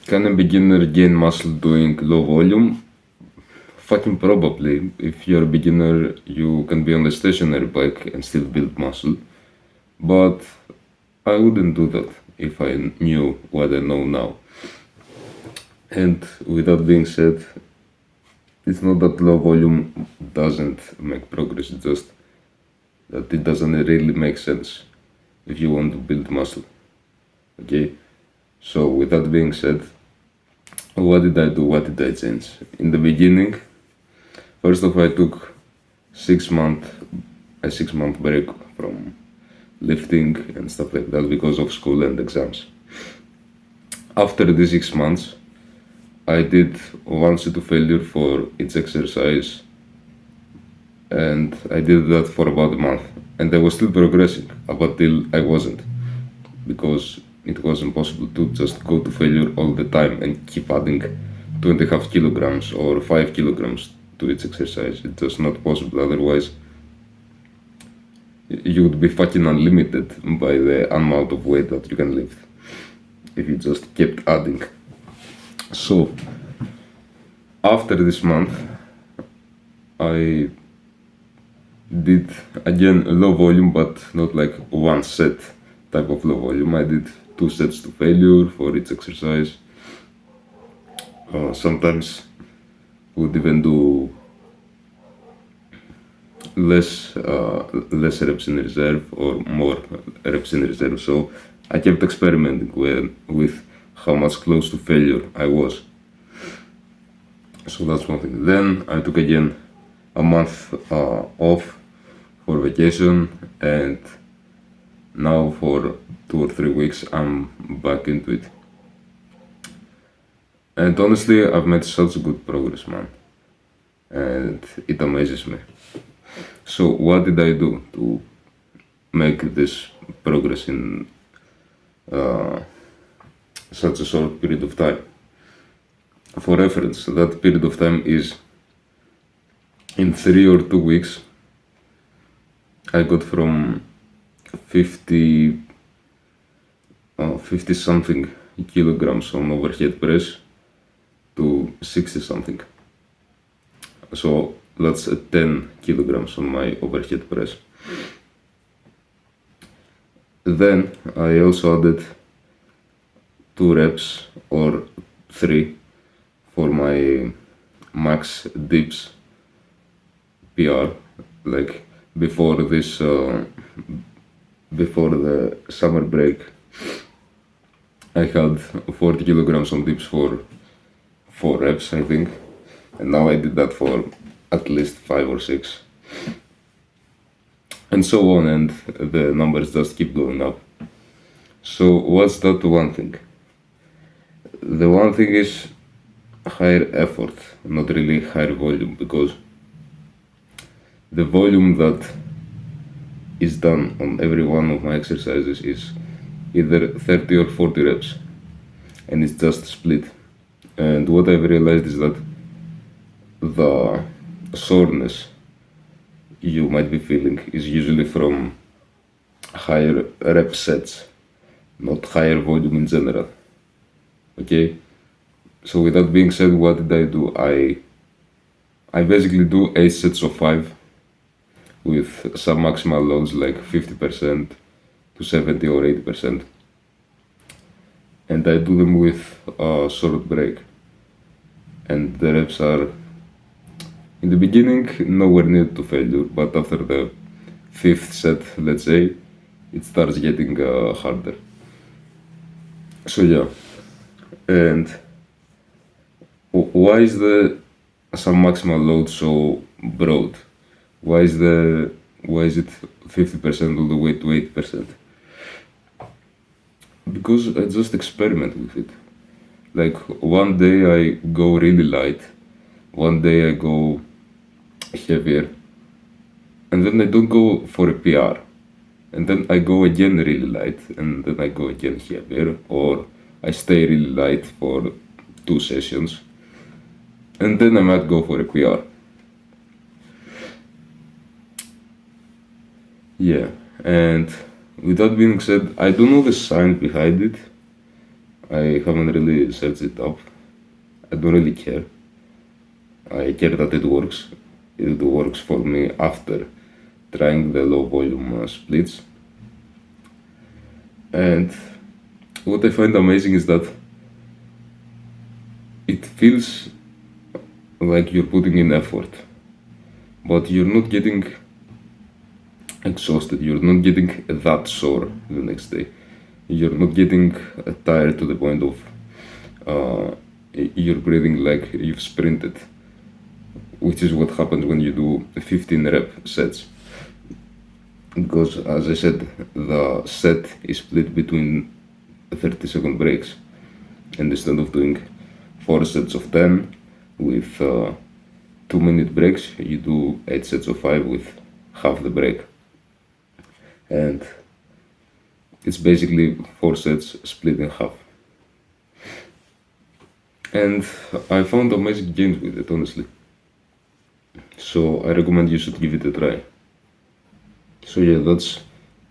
Can a beginner gain muscle doing low volume? Fucking probably. If you're a beginner, you can be on the stationary bike and still build muscle. But I wouldn't do that if I knew what I know now. And with that being said, it's not that low volume doesn't make progress, it's just that it doesn't really make sense if you want to build muscle. Okay? So with that being said, what did I do? What did I change? In the beginning, first of all, I took a 6 month break from lifting and stuff like that because of school and exams. After the 6 months, I did one set to failure for each exercise, and I did that for about a month. And I was still progressing up until I wasn't, because it was impossible to just go to failure all the time and keep adding 2.5 kilograms or 5 kilograms to each exercise. It's just not possible. Otherwise, you would be fucking unlimited by the amount of weight that you can lift if you just kept adding. So, after this month, I did again low volume, but not like one set type of low volume. I did 2 sets to failure for each exercise. Sometimes would even do less reps in reserve or more reps in reserve. So I kept experimenting with how much close to failure I was. So that's one thing. Then I took again a month off for vacation, and now for 2 or 3 weeks I'm back into it. And honestly, I've made such good progress, man, and it amazes me. So what did I do to make this progress in such a short period of time? For reference, that period of time is in 3 or 2 weeks. I got from 50 something kilograms on overhead press to 60 something. So that's 10 kilograms on my overhead press. Then I also added 2 reps or 3 for my max dips PR, like before the summer break. I had 40 kilograms on dips for 4 reps, I think, and now I did that for at least 5 or 6, and so on, and the numbers just keep going up. So what's that one thing? The one thing is higher effort, not really higher volume, because the volume that is done on every one of my exercises is either 30 or 40 reps, and it's just split. And what I've realized is that the soreness you might be feeling is usually from higher rep sets, not higher volume in general. Okay? So with that being said, what did I do? I basically do 8 sets of 5 with some maximal loads like 50% to 70 or 80%. And I do them with a short break. And the reps are, in the beginning, nowhere near to failure, but after the 5th set, let's say, it starts getting harder. So yeah, and why is the some maximal load so broad? Why is it 50% all the way to 80%? Because I just experiment with it. Like one day I go really light, one day I go heavier, and then I don't go for a PR, and then I go again really light, and then I go again heavier, or I stay really light for 2 sessions, and then I might go for a PR. Yeah, and with that being said, I don't know the science behind it. I haven't really searched it up. I don't really care. I care that it works. It works for me after trying the low volume splits. And what I find amazing is that it feels like you're putting in effort, but you're not getting exhausted, you're not getting that sore the next day, you're not getting tired to the point of you're breathing like you've sprinted, which is what happens when you do 15 rep sets. Because as I said, the set is split between 30-second breaks, and instead of doing 4 sets of 10 with 2-minute breaks, you do 8 sets of 5 with half the break. And it's basically 4 sets split in half. And I found amazing gains with it, honestly. So I recommend you should give it a try. So yeah, that's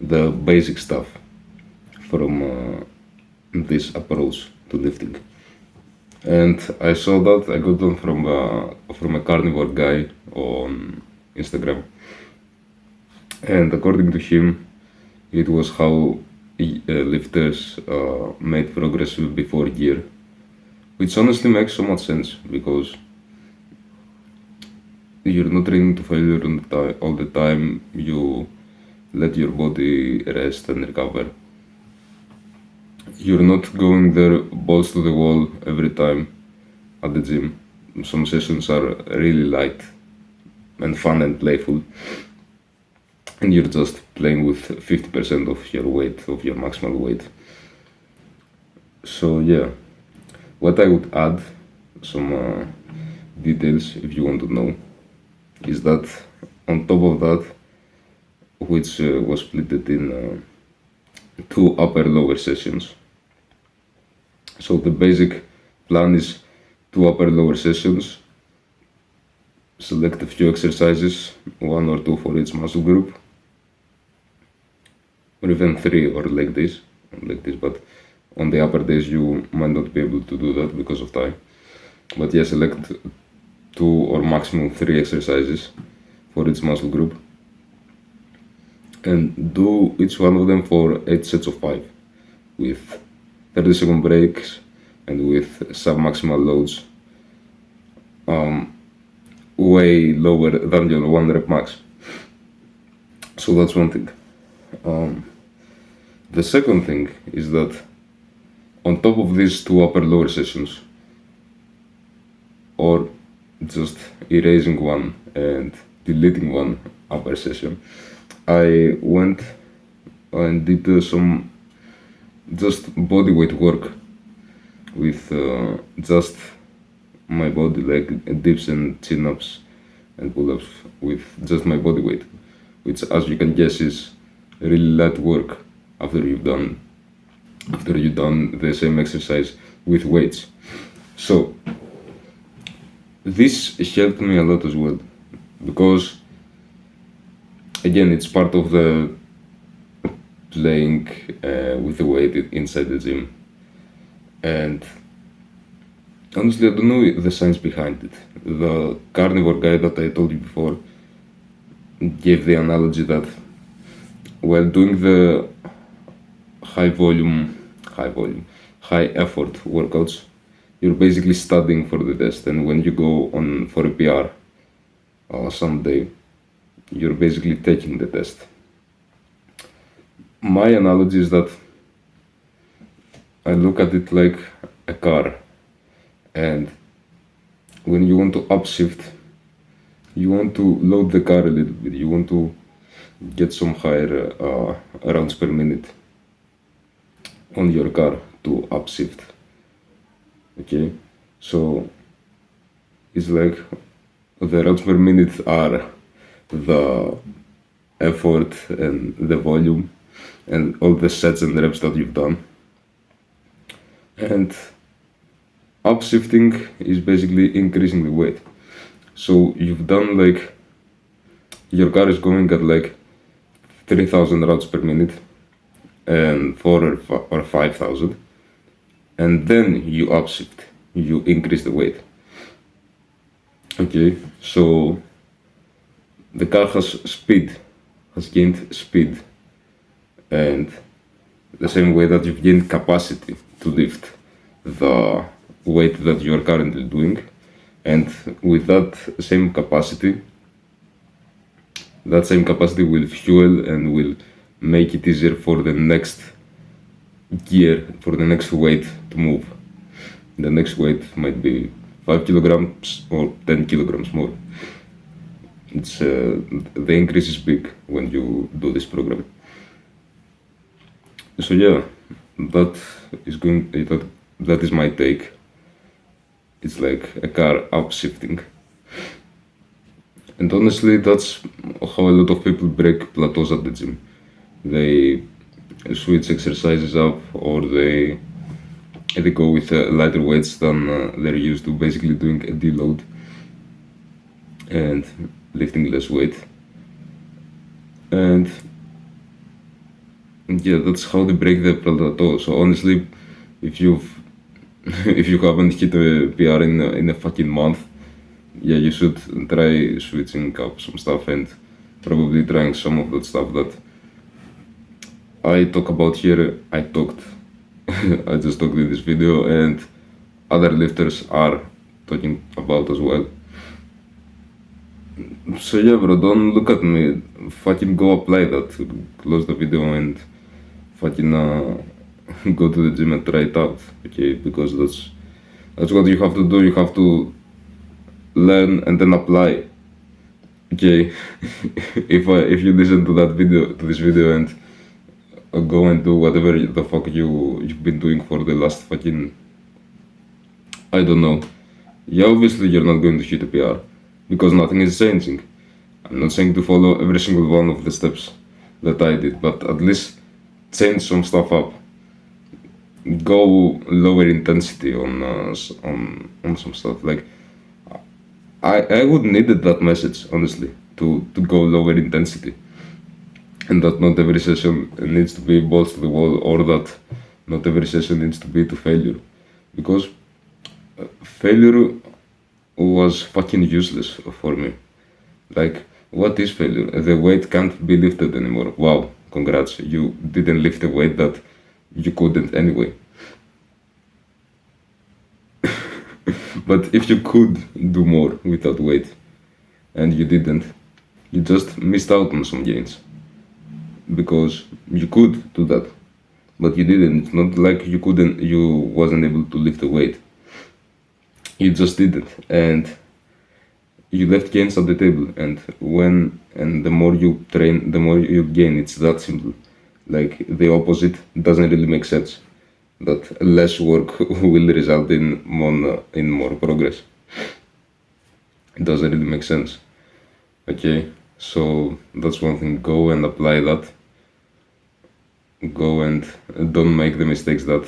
the basic stuff from this approach to lifting. And I saw that I got them from a carnivore guy on Instagram. And according to him, it was how lifters made progress before gear, which honestly makes so much sense because you're not training to failure all the time. You let your body rest and recover. You're not going there balls to the wall every time at the gym. Some sessions are really light and fun and playful, and you're just playing with 50% of your weight, of your maximal weight. So yeah, what I would add, some details if you want to know, is that on top of that, which was split in 2 upper lower sessions. So the basic plan is 2 upper lower sessions, select a few exercises, 1 or 2 for each muscle group, or even 3 or like this, but on the upper days you might not be able to do that because of time. But yeah, select 2 or maximum 3 exercises for each muscle group, and do each one of them for 8 sets of 5 with 30-second breaks and with sub-maximal loads way lower than your 1 rep max. So that's one thing. The second thing is that on top of these 2 upper lower sessions, or just erasing one and deleting one upper session, I went and did some just body weight work with just my body, like dips and chin-ups and pull-ups with just my body weight, which, as you can guess, is really light work after you've done the same exercise with weights. So this helped me a lot as well, because again, it's part of the playing with the weight inside the gym. And honestly, I don't know the science behind it. The carnivore guy that I told you before gave the analogy that while doing the high effort workouts, you're basically studying for the test, and when you go on for a PR someday, you're basically taking the test. My analogy is that I look at it like a car, and when you want to upshift, you want to load the car a little bit, you want to get some higher rounds per minute on your car to upshift. Okay, so it's like the rounds per minute are the effort and the volume and all the sets and reps that you've done, and upshifting is basically increasing the weight. So you've done, like, your car is going at like 3000 rounds per minute and 4 or 5000, and then you upshift, you increase the weight. Okay, so the car has gained speed, and the same way that you've gained capacity to lift the weight that you are currently doing, and with that same capacity will fuel and will make it easier for the next gear, for the next weight to move. The next weight might be 5 kilograms or 10 kilograms more. It's the increase is big when you do this program. So yeah, that is my take. It's like a car upshifting. And honestly, that's how a lot of people break plateaus at the gym. They switch exercises up, or they go with lighter weights than they're used to, basically doing a deload and lifting less weight. And yeah, that's how they break the plateau. So honestly, if you haven't hit a PR in a fucking month, yeah, you should try switching up some stuff and probably trying some of that stuff that I talk about here. I just talked in this video, and other lifters are talking about as well. So yeah, bro, don't look at me. Fucking go apply that. Close the video and fucking go to the gym and try it out. Okay, because that's what you have to do. You have to learn and then apply. Okay, if you listen to this video and go and do whatever the fuck you've been doing for the last fucking, I don't know. Yeah, obviously you're not going to hit a PR because nothing is changing. I'm not saying to follow every single one of the steps that I did, but at least change some stuff up. Go lower intensity on some stuff. Like I would needed that message, honestly, to go lower intensity, and that not every session needs to be balls to the wall, or that not every session needs to be to failure, because failure was fucking useless for me. Like, what is failure? The weight can't be lifted anymore. Wow, congrats, you didn't lift a weight that you couldn't anyway. But if you could do more without weight and you didn't, you just missed out on some gains, because you could do that, but you didn't. It's not like you wasn't able to lift a weight. You just didn't, and you left gains at the table. And the more you train, the more you gain. It's that simple. Like, the opposite doesn't really make sense. That less work will result in more progress. It doesn't really make sense. Okay, so that's one thing. Go and apply that. Go and don't make the mistakes that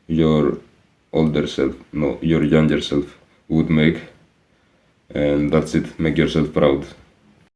your younger self would make. And that's it. Make yourself proud.